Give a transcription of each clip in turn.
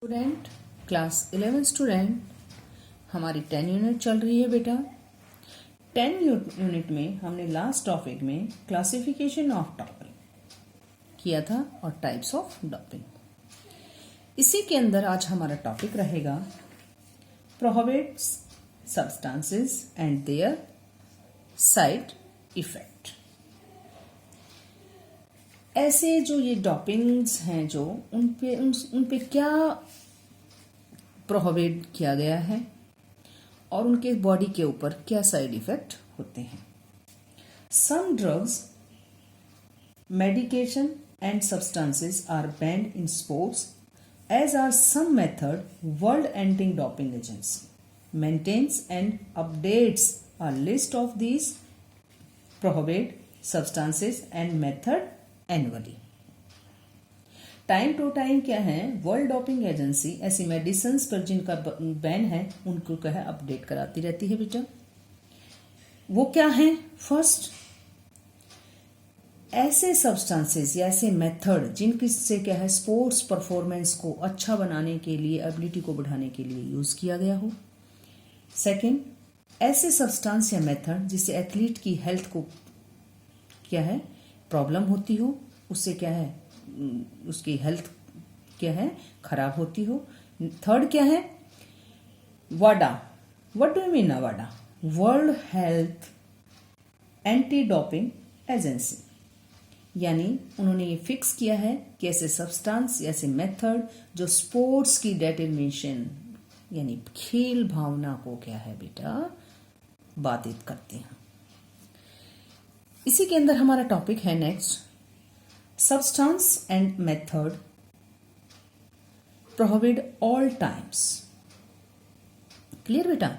Student class 11 student हमारी 10 unit चल रही है बेटा। 10 यूनिट में हमने लास्ट टॉपिक में क्लासिफिकेशन ऑफ डोपिंग किया था और टाइप्स ऑफ डोपिंग। इसी के अंदर आज हमारा टॉपिक रहेगा prohibited substances and their side effect. ऐसे जो ये डोपिंग्स हैं जो उन पे क्या प्रोहिबिट किया गया है और उनके बॉडी के ऊपर क्या साइड इफेक्ट होते हैं। Some drugs, medication and substances are banned in sports, as are some method. World Anti-Doping Agency maintains and updates a list of these prohibited substances and method annually. Time to time क्या है, world doping agency ऐसी medicine पर जिनका ban है उनको क्या है update कराती रहती है बेटा। वो क्या है, फर्स्ट ऐसे सब्सटेंसेस या ऐसे मेथड जिनकी से क्या है स्पोर्ट्स परफॉर्मेंस को अच्छा बनाने के लिए, एबिलिटी को बढ़ाने के लिए यूज किया गया हो। सेकंड, ऐसे सब्सटेंस या मेथड जिससे एथलीट की हेल्थ को क्या है प्रॉब्लम होती हो, उससे क्या है उसकी हेल्थ क्या है खराब होती हो। थर्ड क्या है, वाडा, what do you mean Wada, world health anti doping agency, यानी उन्होंने ये फिक्स किया है कि ऐसे सब्सटेंस ऐसे मेथड जो स्पोर्ट्स की डेटर्मिनेशन यानी खेल भावना को क्या है बेटा बाधित करते हैं। इसी के अंदर हमारा टॉपिक है next, substance and method prohibited all times. Clear बेटा,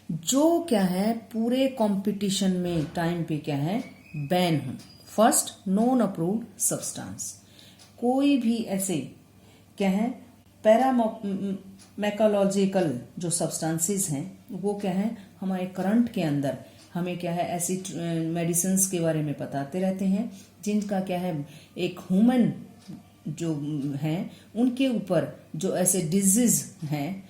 जो क्या है पूरे कंपटीशन में टाइम पे क्या है बैन हो। फर्स्ट, नॉन अप्रूव्ड सब्सटेंस, कोई भी ऐसे क्या है पैरामेकोलॉजिकल जो सब्सटेंसेस हैं वो क्या है हमारे करंट के अंदर हमें क्या है ऐसी मेडिसिन के बारे में बताते रहते हैं जिनका क्या है एक ह्यूमन जो है उनके ऊपर जो ऐसे डिजीज हैं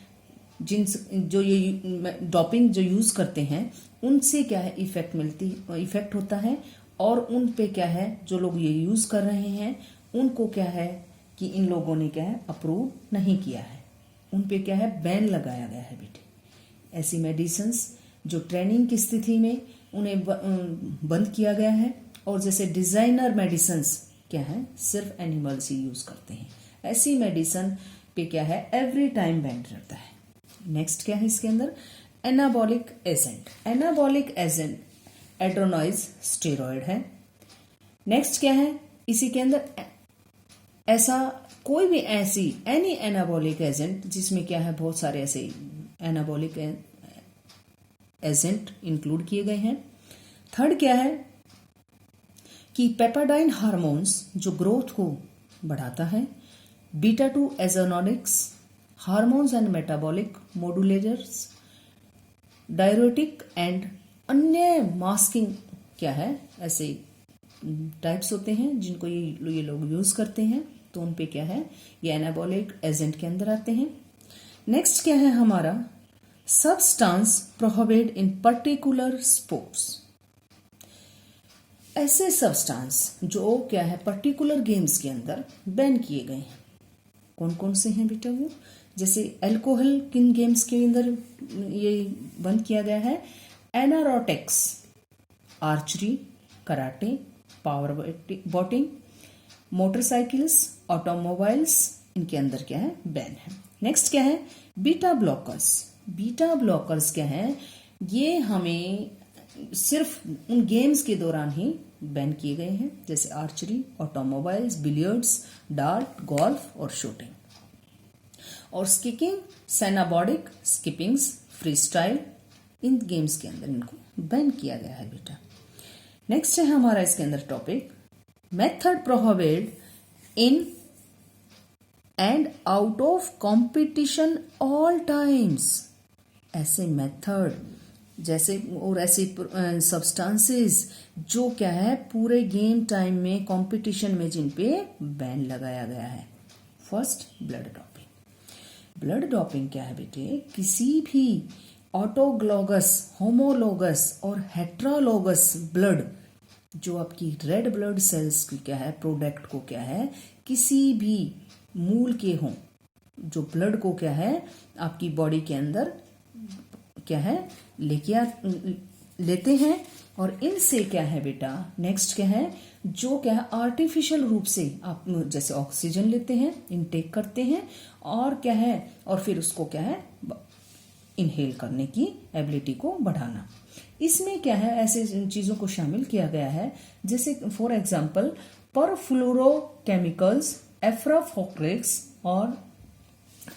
जो ये डोपिंग जो यूज करते हैं उनसे क्या है इफेक्ट होता है और उन पे क्या है जो लोग ये यूज कर रहे हैं उनको क्या है कि इन लोगों ने क्या है अप्रूव नहीं किया है, उन पे क्या है बैन लगाया गया है बेटे। ऐसी मेडिसिन जो ट्रेनिंग की स्थिति में उन्हें बंद किया गया है और जैसे डिजाइनर मेडिसिन क्या है सिर्फ एनिमल्स ही यूज करते हैं, ऐसी मेडिसिन पे क्या है एवरी टाइम बैन रहता है। नेक्स्ट क्या है इसके अंदर, anabolic agent. Anabolic agent androgenic steroid है। नेक्स्ट क्या है इसी के अंदर, ऐसा कोई भी ऐसी एनी एनाबॉलिक एजेंट जिसमें क्या है बहुत सारे ऐसे एनाबॉलिक एजेंट इंक्लूड किए गए हैं। थर्ड क्या है कि पेपाडाइन हार्मोन्स जो ग्रोथ को बढ़ाता है। बीटा 2 एजोनोटिक्स hormones and metabolic modulators, diuretic and अन्य मास्किंग क्या है ऐसे टाइप्स होते हैं जिनको ये लोग यूज करते हैं, तो उन पे क्या है ये एनाबॉलिक एजेंट के अंदर आते हैं। नेक्स्ट क्या है हमारा, सब्सटेंस प्रोहिबिटेड इन पर्टिकुलर स्पोर्ट्स। ऐसे सब्सटेंस जो क्या है पर्टिकुलर गेम्स के अंदर बैन किए गए हैं, कौन कौन से हैं बेटा वो, जैसे अल्कोहल किन गेम्स के अंदर ये बंद किया गया है, aeronautics, archery, karate, power boating, motorcycles, automobiles, इनके अंदर क्या है बैन है। नेक्स्ट क्या है, बीटा ब्लॉकर्स। बीटा ब्लॉकर्स क्या है, ये हमें सिर्फ उन गेम्स के दौरान ही बैन किए गए हैं जैसे archery, automobiles, billiards, dart, golf और शूटिंग। और स्किपिंग, सेनाबॉडिक स्किपिंग्स, फ्री स्टाइल, इन गेम्स के अंदर इनको बैन किया गया है बेटा। नेक्स्ट है हमारा इसके अंदर topic, method prohibited in and out of competition all times. ऐसे मेथड जैसे और ऐसे सब्सटेंसेस जो क्या है पूरे गेम टाइम में कंपटीशन में जिन पे बैन लगाया गया है। First, blood doping. Blood doping क्या है बेटे? किसी भी ऑटोग्लोगस, होमोलोगस और हेट्रोलोगस ब्लड, जो आपकी रेड ब्लड सेल्स की क्या है प्रोडक्ट को क्या है, किसी भी मूल के हों, जो ब्लड को क्या है आपकी बॉडी के अंदर क्या है लेते हैं, और इनसे क्या है बेटा नेक्स्ट क्या है, जो क्या है आर्टिफिशियल रूप से आप जैसे ऑक्सीजन लेते हैं, इनटेक करते हैं, और क्या है और फिर उसको क्या है इनहेल करने की एबिलिटी को बढ़ाना। इसमें क्या है ऐसे चीजों को शामिल किया गया है, जैसे फॉर एग्जांपल परफ्लोरोकेमिकल्स, एफ्राफोक्रिक्स, और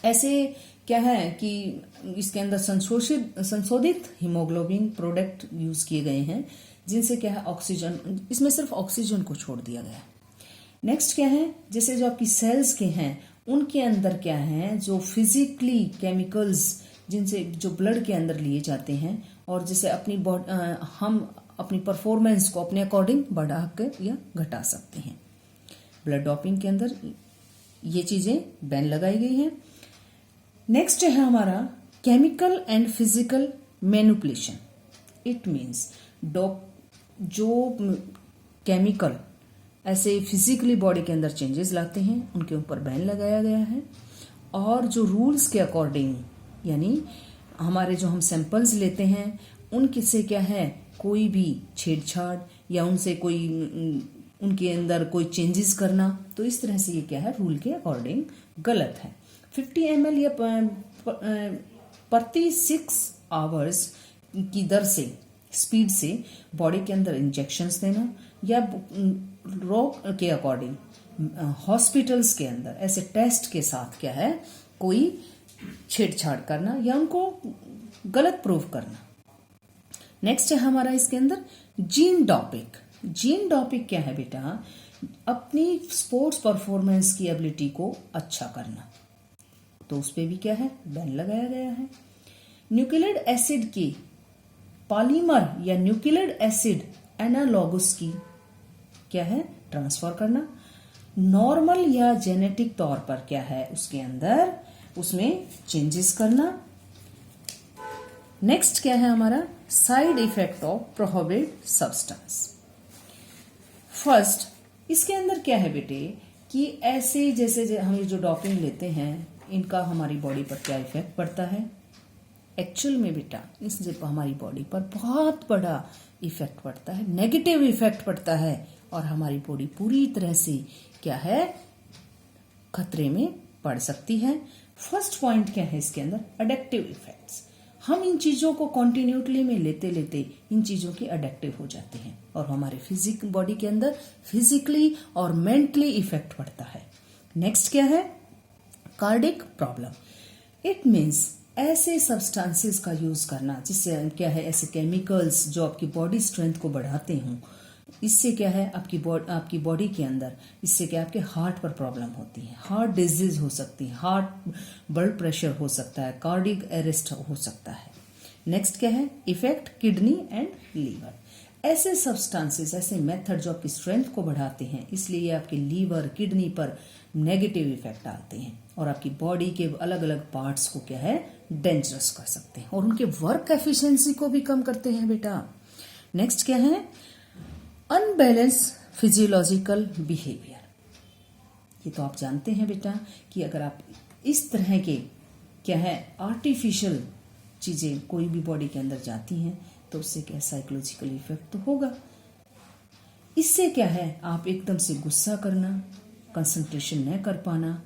ऐसे क्या है कि इसके अंदर संशोधित हीमोग्लोबिन प्रोडक्ट यूज किए गए हैं, जिनसे क्या है ऑक्सीजन, इसमें सिर्फ ऑक्सीजन को छोड़ दिया गया है। नेक्स्ट क्या है, जैसे जो आपकी सेल्स के हैं उनके अंदर क्या है जो फिजिकली केमिकल्स जिनसे जो ब्लड के अंदर लिए जाते हैं, और जैसे हम अपनी परफॉर्मेंस को अपने अकॉर्डिंग बढ़ा कर या घटा सकते हैं। ब्लड डोपिंग के अंदर ये चीजें बैन लगाई गई हैं। नेक्स्ट है हमारा chemical and physical manipulation. It means जो केमिकल ऐसे फिजिकली बॉडी के अंदर चेंजेस लाते हैं उनके ऊपर बैन लगाया गया है, और जो रूल्स के अकॉर्डिंग यानी हमारे जो हम सैंपल्स लेते हैं उनके से क्या है कोई भी छेड़छाड़ या उनसे कोई उनके अंदर कोई चेंजेस करना, तो इस तरह से ये क्या है रूल के अकॉर्डिंग गलत है। 50 ml या प्रति 6 आवर्स की दर से स्पीड से बॉडी के अंदर इंजेक्शंस देना, या रोग के अकॉर्डिंग हॉस्पिटल्स के अंदर ऐसे टेस्ट के साथ क्या है कोई छेड़छाड़ करना या उनको गलत प्रूव करना। नेक्स्ट है हमारा इसके अंदर जीन डोपिंग। जीन डोपिंग क्या है बेटा? अपनी स्पोर्ट्स परफॉर्मेंस की एबिलिटी को अच्छा करना, तो उस पर भी क्या है बैन लगाया गया है। न्यूक्लिक एसिड की पॉलीमर या न्यूक्लिक एसिड एनालॉगस की क्या है ट्रांसफर करना, नॉर्मल या जेनेटिक तौर पर क्या है उसके अंदर उसमें चेंजेस करना। नेक्स्ट क्या है हमारा side effect of prohibited substance. First इसके अंदर क्या है बेटे कि ऐसे जैसे हम जो डोपिंग लेते हैं इनका हमारी बॉडी पर क्या इफेक्ट पड़ता है। एक्चुअल में बेटा इससे हमारी बॉडी पर बहुत बड़ा इफेक्ट पड़ता है, नेगेटिव इफेक्ट पड़ता है, और हमारी बॉडी पूरी तरह से क्या है खतरे में पड़ सकती है। फर्स्ट पॉइंट क्या है इसके अंदर अडिक्टिव इफेक्ट्स। हम इन चीजों को कॉन्टिन्यूटली में लेते लेते इन चीजों के अडिक्टिव हो जाते हैं और हमारे बॉडी के अंदर फिजिकली और मेंटली इफेक्ट पड़ता है। नेक्स्ट क्या है कार्डिक प्रॉब्लम। इट मीन्स ऐसे सब्सटेंसेस का यूज करना जिससे क्या है ऐसे केमिकल्स जो आपकी बॉडी स्ट्रेंथ को बढ़ाते हों, इससे क्या है आपकी बॉडी के अंदर इससे क्या आपके हार्ट पर प्रॉब्लम होती है, हार्ट डिजीज हो सकती है, हार्ट ब्लड प्रेशर हो सकता है, कार्डिक अरेस्ट हो सकता है। नेक्स्ट क्या है इफेक्ट किडनी एंड लीवर। ऐसे सब्सटेंसेस ऐसे मेथड जो आपकी स्ट्रेंथ को बढ़ाते हैं, इसलिए ये आपके लीवर किडनी पर नेगेटिव इफेक्ट डालते हैं और आपकी बॉडी के अलग अलग पार्ट्स को क्या है डेंजरस कर सकते हैं और उनके वर्क एफिशिएंसी को भी कम करते हैं बेटा। नेक्स्ट क्या है अनबैलेंस फिजियोलॉजिकल बिहेवियर। ये तो आप जानते हैं बेटा कि अगर आप इस तरह के क्या है आर्टिफिशियल चीजें कोई भी बॉडी के अंदर जाती हैं तो उससे क्या साइकोलॉजिकल इफेक्ट तो होगा। इससे क्या है आप एकदम से गुस्सा करना, कंसंट्रेशन न कर पाना,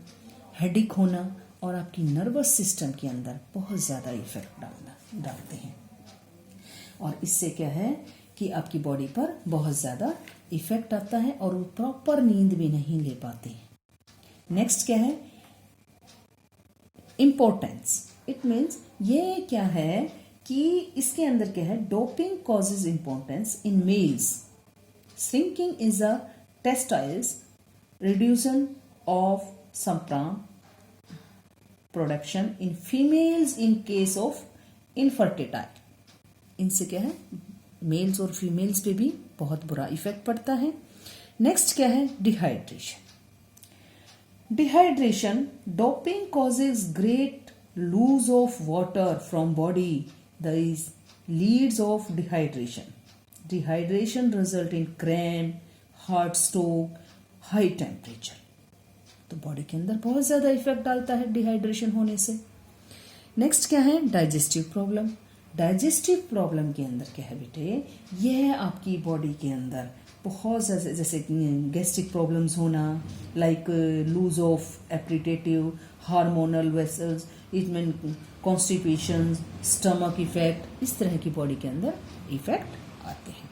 हेडेक होना और आपकी नर्वस सिस्टम के अंदर बहुत ज्यादा इफेक्ट डालते हैं और इससे क्या है कि आपकी बॉडी पर बहुत ज्यादा इफेक्ट आता है और वो प्रॉपर नींद भी नहीं ले पाते। नेक्स्ट क्या है इम्पोर्टेंस। इट मीन्स ये क्या है कि इसके अंदर क्या है doping causes impotence in males, shrinking is a testicles, reduction of sperm production in females in case of infertility. इनसे क्या है मेल्स और फीमेल्स पे भी बहुत बुरा इफेक्ट पड़ता है। नेक्स्ट क्या है dehydration. Dehydration doping causes great lose of water from body, these leads of dehydration. Dehydration result in cramp, heart stroke, high temperature. तो बॉडी के अंदर बहुत ज्यादा इफेक्ट डालता है डिहाइड्रेशन होने से। नेक्स्ट क्या है? Digestive problem. डाइजेस्टिव प्रॉब्लम के अंदर क्या है बेटे, यह आपकी बॉडी के अंदर बहुत ज्यादा, जैसे गैस्ट्रिक प्रॉब्लम्स होना, like loss of appetitive hormonal vessels, it mean constipation, stomach effect, इस तरह की बॉडी के अंदर इफेक्ट आते हैं।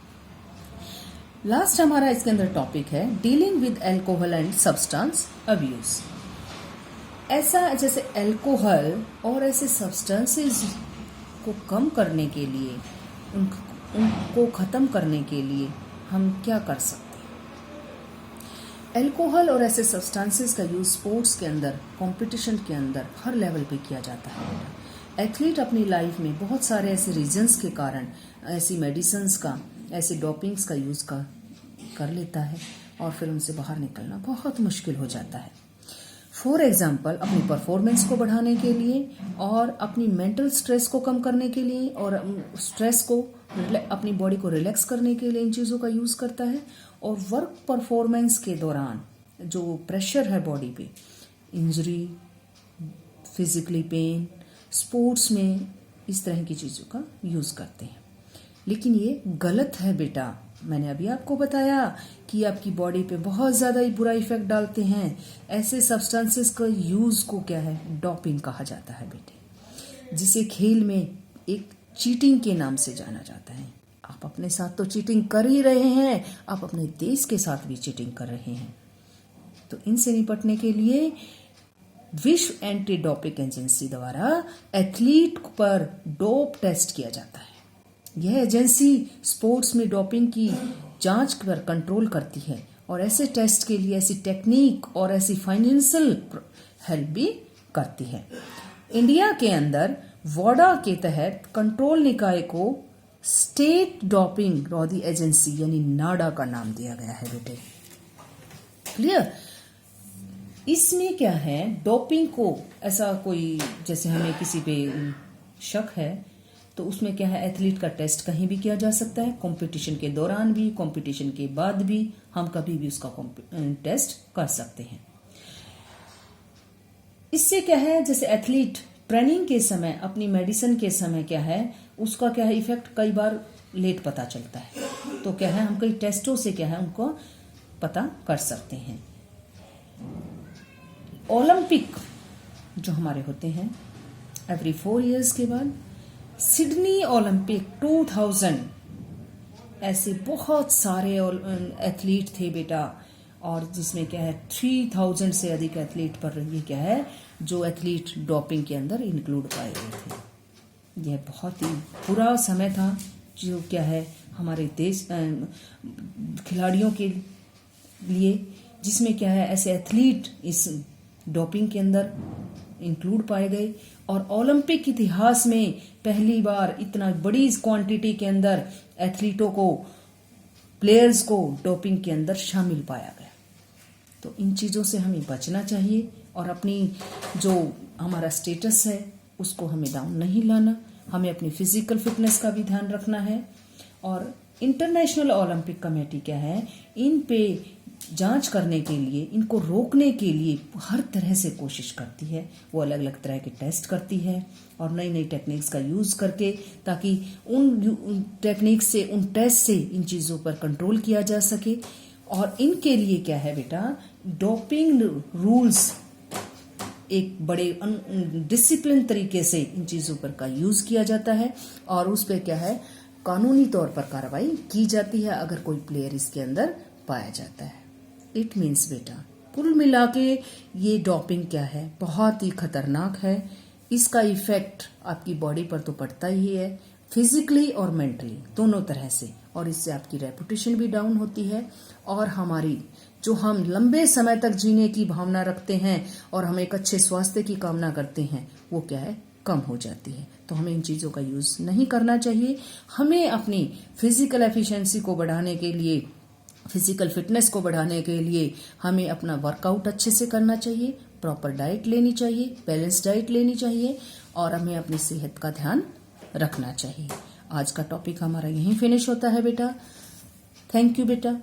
लास्ट हमारा इसके अंदर टॉपिक है dealing with alcohol and substance abuse. ऐसा जैसे अल्कोहल और ऐसे सब्सटेंसेस को कम करने के लिए, उनको खत्म करने के लिए हम क्या कर सकते हैं? अल्कोहल और ऐसे सब्सटेंसेस का यूज स्पोर्ट्स के अंदर, कंपटीशन के अंदर हर लेवल पे किया जाता है बेटा। एथलीट अपनी लाइफ में बहुत सारे ऐसे रीजंस के कारण ऐसी मेडिसिन्स का, ऐसे डोपिंग्स का यूज कर लेता है और फिर उनसे बाहर निकलना बहुत मुश्किल हो जाता है। फॉर एग्जाम्पल, अपनी परफॉर्मेंस को बढ़ाने के लिए और अपनी मेंटल स्ट्रेस को कम करने के लिए और स्ट्रेस को, अपनी बॉडी को रिलैक्स करने के लिए इन चीज़ों का यूज़ करता है। और वर्क परफॉर्मेंस के दौरान जो प्रेशर है बॉडी पे, इंजरी, फिजिकली पेन, स्पोर्ट्स में इस तरह की चीज़ों का यूज़ करते हैं। लेकिन ये गलत है बेटा। मैंने अभी आपको बताया कि आपकी बॉडी पे बहुत ज़्यादा ही बुरा इफेक्ट डालते हैं। ऐसे सब्सटेंसेस का यूज़ को क्या है, डोपिंग कहा जाता है बेटे, जिसे खेल में एक चीटिंग के नाम से जाना जाता है। आप अपने साथ तो चीटिंग कर ही रहे हैं, आप अपने देश के साथ भी चीटिंग कर रहे हैं। तो इनसे निपटने के लिए विश्व एंटी डोपिंग एजेंसी द्वारा एथलीट पर डोप टेस्ट किया जाता है। यह एजेंसी स्पोर्ट्स में डोपिंग की जांच पर कंट्रोल करती है और ऐसे टेस्ट के लिए ऐसी टेक्निक और ऐसी फाइनेंशियल हेल्प भी करती है। इंडिया के अंदर वोडा के तहत कंट्रोल निकाय को स्टेट डोपिंग रोधी एजेंसी यानी नाडा का नाम दिया गया है बेटे। क्लियर? इसमें क्या है, डोपिंग को ऐसा कोई, जैसे हमें किसी पे शक है तो उसमें क्या है, एथलीट का टेस्ट कहीं भी किया जा सकता है, कंपटीशन के दौरान भी, कंपटीशन के बाद भी हम कभी भी उसका टेस्ट कर सकते हैं। इससे क्या है, जैसे एथलीट ट्रेनिंग के समय, अपनी मेडिसिन के समय क्या है, उसका क्या है इफेक्ट कई बार लेट पता चलता है। तो क्या है, हम कई टेस्टों से क्या है उनको पता कर सकते हैं। ओलंपिक जो हमारे होते हैं एवरी 4 इयर्स के बाद, सिडनी ओलंपिक 2000, ऐसे बहुत सारे एथलीट थे बेटा, और जिसमें क्या है 3000 से अधिक एथलीट पर ये क्या है, जो एथलीट डोपिंग के अंदर इंक्लूड पाए गए थे। यह बहुत ही बुरा समय था जो क्या है हमारे देश खिलाड़ियों के लिए, जिसमें क्या है ऐसे एथलीट इस डोपिंग के अंदर इंक्लूड पाए गए। और ओलंपिक इतिहास में पहली बार इतना बड़ी क्वांटिटी के अंदर एथलीटों को, प्लेयर्स को डोपिंग के अंदर शामिल पाया गया। तो इन चीज़ों से हमें बचना चाहिए और अपनी जो हमारा स्टेटस है उसको हमें डाउन नहीं लाना। हमें अपनी फिजिकल फिटनेस का भी ध्यान रखना है। और इंटरनेशनल ओलंपिक कमेटी क्या है, इन पे जांच करने के लिए, इनको रोकने के लिए हर तरह से कोशिश करती है। वो अलग अलग तरह के टेस्ट करती है और नई नई टेक्निक्स का यूज करके, ताकि उन टेक्निक्स से, उन टेस्ट से इन चीज़ों पर कंट्रोल किया जा सके। और इनके लिए क्या है बेटा, डोपिंग रूल्स एक बड़े डिसिप्लिन तरीके से इन चीज़ों पर का यूज किया जाता है और उस पर क्या है कानूनी तौर पर कार्रवाई की जाती है अगर कोई प्लेयर इसके अंदर पाया जाता है। इट मीन्स बेटा, कुल मिला के ये डोपिंग क्या है, बहुत ही खतरनाक है। इसका इफेक्ट आपकी बॉडी पर तो पड़ता ही है, फिजिकली और मेंटली दोनों तरह से, और इससे आपकी रेपुटेशन भी डाउन होती है और हमारी जो हम लंबे समय तक जीने की भावना रखते हैं और हम एक अच्छे स्वास्थ्य की कामना करते हैं, वो क्या है कम हो जाती है। तो हमें इन चीज़ों का यूज़ नहीं करना चाहिए। हमें अपनी फिजिकल एफिशिएंसी को बढ़ाने के लिए, फिजिकल फिटनेस को बढ़ाने के लिए हमें अपना वर्कआउट अच्छे से करना चाहिए, प्रॉपर डाइट लेनी चाहिए, बैलेंस डाइट लेनी चाहिए और हमें अपनी सेहत का ध्यान रखना चाहिए। आज का टॉपिक हमारा यहीं फिनिश होता है बेटा। थैंक यू बेटा।